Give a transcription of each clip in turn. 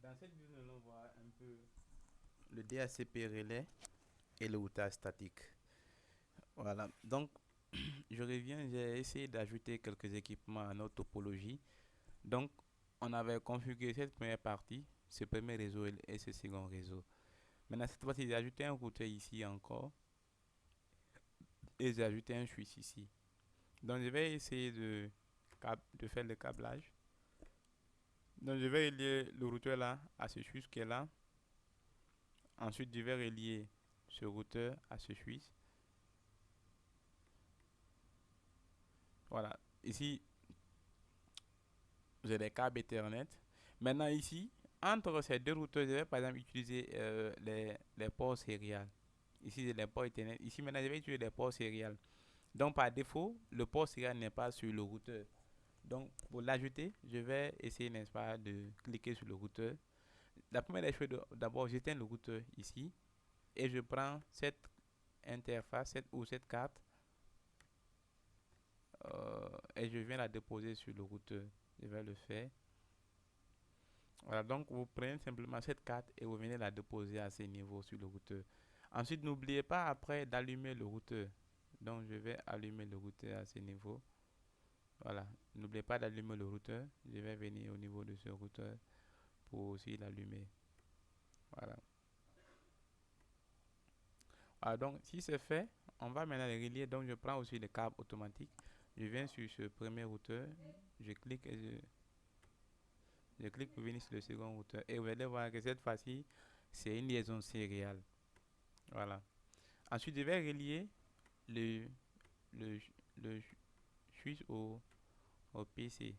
Dans cette vidéo, nous allons voir un peu le DHCP relais et le routage statique. Voilà, donc je reviens, j'ai essayé d'ajouter quelques équipements à notre topologie. Donc, on avait configuré cette première partie, ce premier réseau et ce second réseau. Maintenant, cette fois-ci, j'ai ajouté un routeur ici encore et j'ai ajouté un switch ici. Donc, je vais essayer de faire le câblage. Donc, je vais relier le routeur là à ce switch qui est là. Ensuite, je vais relier ce routeur à ce switch. Voilà. Ici, j'ai des câbles Ethernet. Maintenant, ici, entre ces deux routeurs, je vais par exemple utiliser les ports sériels. Ici, j'ai les ports Ethernet. Ici, maintenant, je vais utiliser les ports sériels. Donc, par défaut, le port sériel n'est pas sur le routeur. Donc, pour l'ajouter, je vais essayer, n'est-ce pas, de cliquer sur le routeur. La première des choses, d'abord, j'éteins le routeur ici et je prends cette interface ou cette carte et je viens la déposer sur le routeur. Je vais le faire. Voilà, donc vous prenez simplement cette carte et vous venez la déposer à ce niveau sur le routeur. Ensuite, n'oubliez pas après d'allumer le routeur. Donc, je vais allumer le routeur à ce niveau. Voilà, n'oubliez pas d'allumer le routeur. Je vais venir au niveau de ce routeur pour aussi l'allumer. Voilà. Alors, donc, si c'est fait, on va maintenant les relier. Donc, je prends aussi le câble automatique. Je viens sur ce premier routeur. Je clique et je clique pour venir sur le second routeur. Et vous allez voir que cette fois-ci, c'est une liaison sérielle. Voilà. Ensuite, je vais relier le, le, le switch au PC.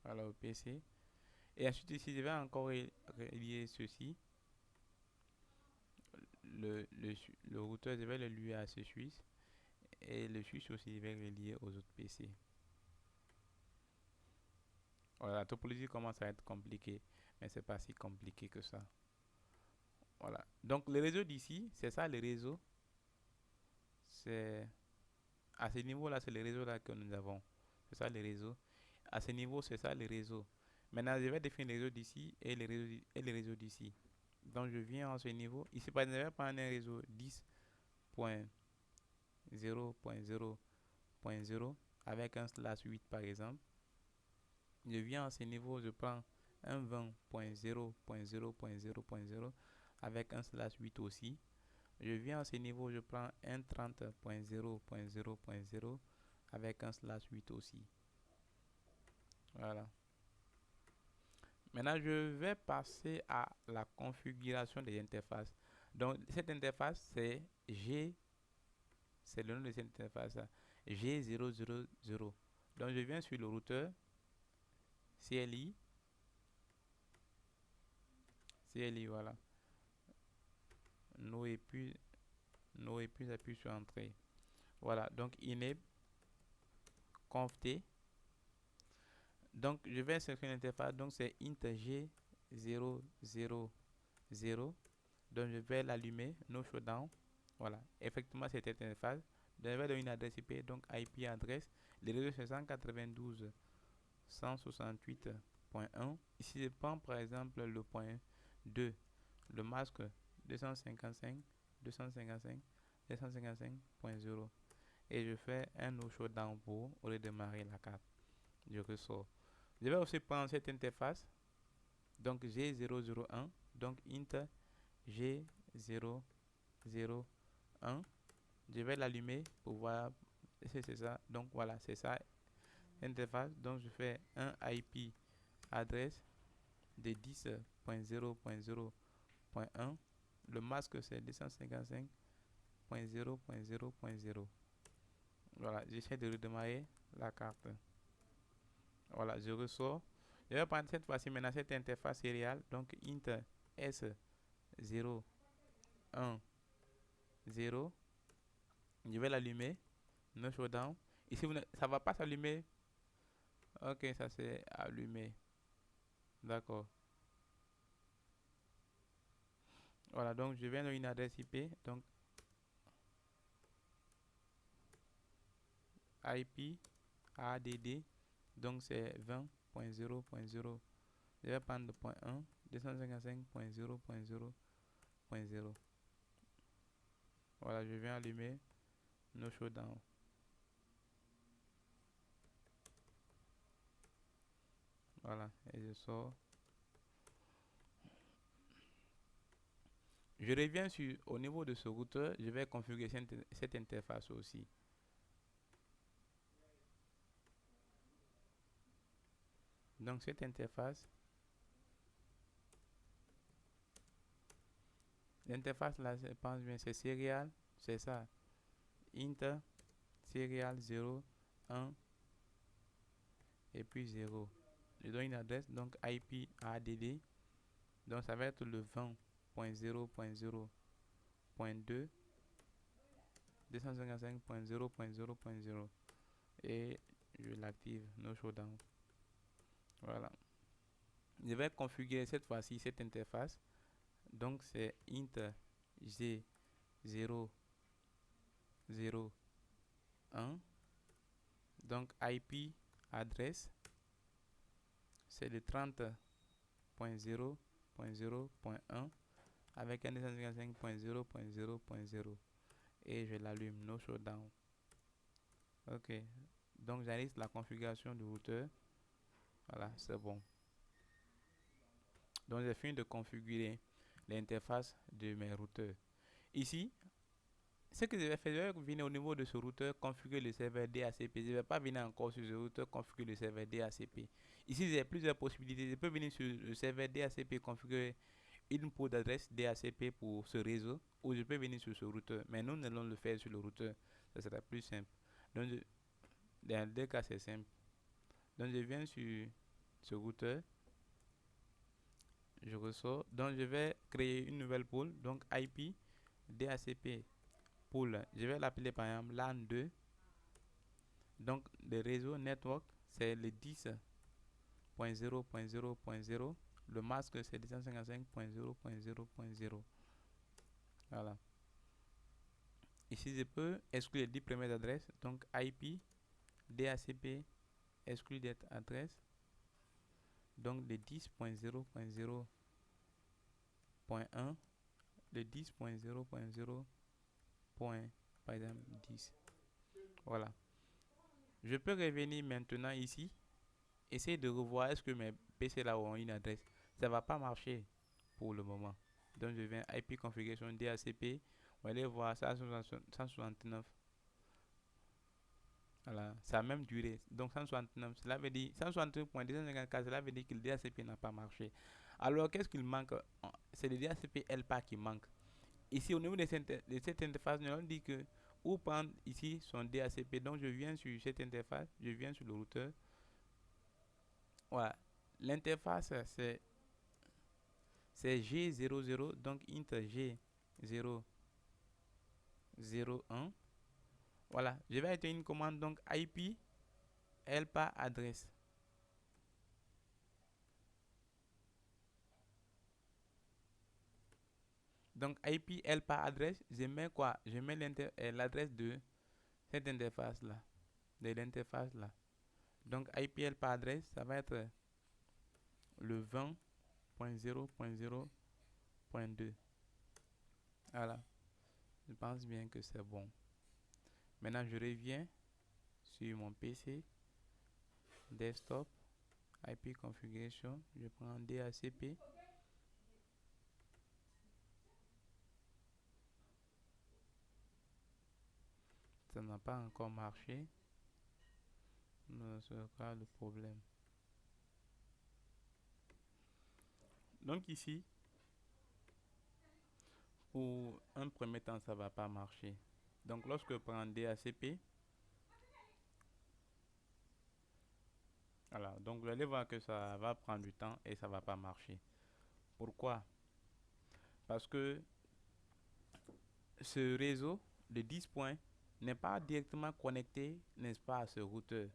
Voilà, au PC. Et ensuite, ici, je vais encore relier ceci. Le routeur, je vais le lier à ce switch. Et le switch aussi, je vais relier aux autres PC. Voilà, la topologie commence à être compliquée, mais c'est pas si compliqué que ça. Voilà. Donc, le réseau d'ici, c'est ça le réseau. C'est à ce niveau-là, c'est le réseau là que nous avons. C'est ça le réseau. À ce niveau, c'est ça le réseau. Maintenant, je vais définir le réseau d'ici et le réseau d'ici. Donc, je viens à ce niveau. Ici, par exemple, je vais prendre un réseau 10.0.0.0 avec un slash 8 par exemple. Je viens à ce niveau, je prends un 20.0.0.0.0 avec un slash 8 aussi. Je viens à ce niveau, je prends un 30.0.0.0 avec un slash 8 aussi. Voilà. Maintenant, je vais passer à la configuration des interfaces. Donc, cette interface, c'est G, c'est le nom de cette interface, G000. Donc, je viens sur le routeur, CLI, voilà. No et puis appuie sur entrée. Voilà, donc enable conft. Donc, je vais sélectionner l'interface, donc c'est int G000. Donc, je vais l'allumer, no showdown. Voilà, effectivement, c'était une interface. Je vais donner une adresse IP, donc IP adresse. Le réseau c'est 192.168.1. Ici, je prends par exemple le point 2, le masque 255.255.0 et je fais un no showdown pour redémarrer la carte. Je ressors. Je vais aussi prendre cette interface, donc G001, donc int G001. Je vais l'allumer pour voir si c'est ça. Donc voilà, c'est ça, interface. Donc je fais un IP adresse de 10.0.0.1. Le masque c'est 255.0.0.0. Voilà, j'essaie de redémarrer la carte. Voilà, je ressors. Je vais prendre cette fois-ci maintenant cette interface sérielle. Donc int S010. Je vais l'allumer. No showdown. Ici, ça ne va pas s'allumer. Ok, ça s'est allumé. D'accord. Voilà, donc je viens de une adresse IP. Donc IP ADD. Donc c'est 255.0.0. Je vais prendre le point 1, 255.0.0.0. Voilà, je viens allumer No Showdown. Voilà, et je sors. Je reviens au niveau de ce routeur, je vais configurer cette interface aussi. Donc cette interface, l'interface là, je pense bien, c'est serial, c'est ça. Inter, serial 0, 1 et puis 0. Je donne une adresse, donc IP ADD. Donc ça va être le 20.0.0.2, 255.0.0.0. Et je l'active, no showdown. Voilà. Je vais configurer cette fois-ci cette interface. Donc c'est int g 0 0 1. Donc IP adresse c'est le 30.0.0.1 avec un 255.0.0.0 et je l'allume, no showdown. Ok, donc j'analyse la configuration du routeur. Voilà, c'est bon. Donc j'ai fini de configurer l'interface de mes routeurs. Ici, ce que je vais faire, je vais venir au niveau de ce routeur, configurer le serveur DHCP. Je ne vais pas venir encore sur ce routeur, configurer le serveur DHCP. Ici, j'ai plusieurs possibilités. Je peux venir sur le serveur DHCP, configurer une port d'adresse DHCP pour ce réseau, ou je peux venir sur ce routeur. Mais nous allons le faire sur le routeur. Ça sera plus simple. Donc, dans les deux cas, c'est simple. Donc, je viens sur ce routeur. Je ressors. Donc, je vais créer une nouvelle pool. Donc, IP DHCP pool. Je vais l'appeler par exemple LAN 2. Donc, le réseau network, c'est le 10.0.0.0.0. Le masque, c'est 255.0.0.0. Voilà. Ici, je peux exclure les 10 premières adresses. Donc, IP DHCP exclut cette adresse. Donc, le 10.0.0.1, le 10.0.0. Par exemple 10. Voilà. Je peux revenir maintenant ici. Essayer de revoir est-ce que mes PC là ont une adresse. Ça ne va pas marcher pour le moment. Donc je viens IP configuration DHCP. On va aller voir 169. Voilà, ça a même duré. Donc 169, cela veut dire 169.254, cela veut dire que le DHCP n'a pas marché. Alors qu'est-ce qu'il manque? C'est le DHCP LPA qui manque. Ici au niveau de cette interface, nous avons dit que ou prendre ici son DHCP. Donc je viens sur cette interface, je viens sur le routeur. Voilà, l'interface c'est G00, donc int G001. Voilà, je vais utiliser une commande donc IP LPA adresse. Donc IP LPA adresse, je mets quoi? Je mets l'adresse de cette interface là, de l'interface là. Donc IP LPA adresse, ça va être le 20.0.0.2. Voilà, je pense bien que c'est bon. Maintenant, je reviens sur mon PC, desktop, IP configuration, je prends DHCP. Ça n'a pas encore marché. C'est quoi le problème? Donc ici, pour un premier temps, ça va pas marcher. Donc lorsque je prends DHCP, voilà, donc vous allez voir que ça va prendre du temps et ça va pas marcher. Pourquoi? Parce que ce réseau de 10 points n'est pas directement connecté, n'est-ce pas, à ce routeur.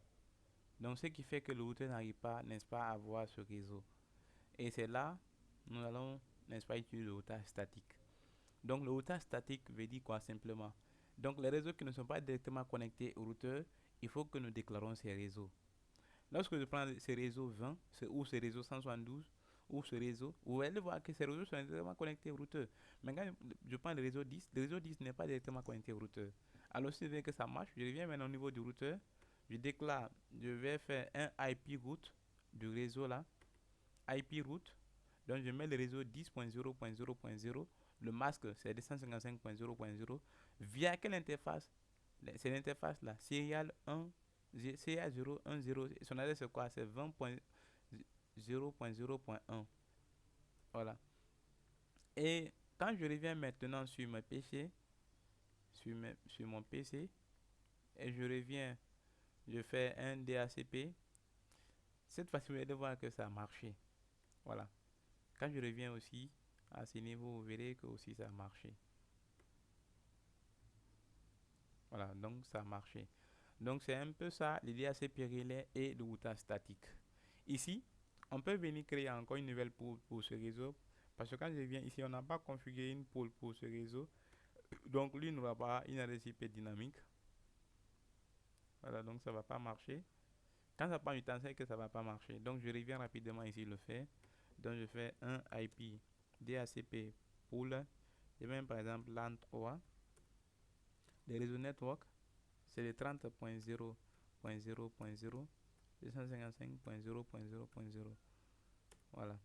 Donc ce qui fait que le routeur n'arrive pas, n'est-ce pas, à voir ce réseau. Et c'est là, nous allons, n'est-ce pas, utiliser le routage statique. Donc le routage statique veut dire quoi simplement? Donc les réseaux qui ne sont pas directement connectés au routeur, il faut que nous déclarons ces réseaux. Lorsque je prends ce réseau 20, ou ce réseau 172, ou ce réseau, vous allez voir que ces réseaux sont directement connectés au routeur. Mais quand je prends le réseau 10 n'est pas directement connecté au routeur. Alors si je veux que ça marche, je reviens maintenant au niveau du routeur. Je déclare, je vais faire un IP route du réseau là. IP route. Donc je mets le réseau 10.0.0.0. Le masque c'est 255.0.0. Via quelle interface? C'est l'interface là. Serial 1. CA010. Son adresse c'est quoi? C'est 20.0.0.1. Voilà. Et quand je reviens maintenant sur mon PC, sur mon PC, et je reviens, je fais un DHCP. Cette fois-ci, vous allez voir que ça a marché. Voilà. Quand je reviens aussi à ce niveau, vous verrez que aussi ça a marché. Voilà, donc ça a marché. Donc c'est un peu ça, le DHCP relais et le routage statique. Ici, on peut venir créer encore une nouvelle pool pour ce réseau. Parce que quand je viens ici, on n'a pas configuré une pool pour ce réseau. Donc lui n'aura pas une adresse IP dynamique. Voilà, donc ça ne va pas marcher. Quand ça prend du temps, c'est que ça ne va pas marcher. Donc je reviens rapidement ici le faire. Donc je fais un IP DHCP pool. Je mets par exemple LAN 3. Les réseaux network, c'est le 30.0.0.0 255.0.0.0. Voilà.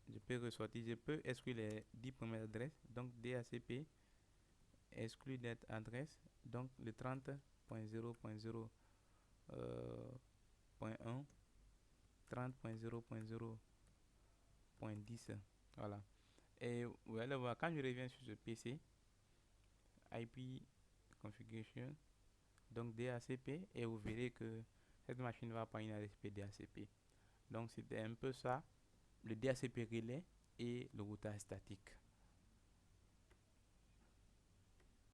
Je peux ressortir, je peux exclure les 10 premières adresses. Donc DHCP exclut cette adresse. Donc le 30.0.0.1 30.0.0.10. Voilà. Et vous allez voir, quand je reviens sur ce PC, IP configuration, donc DHCP, et vous verrez que cette machine va pas une adresse IP DHCP. Donc c'était un peu ça, le DHCP relais et le routage statique.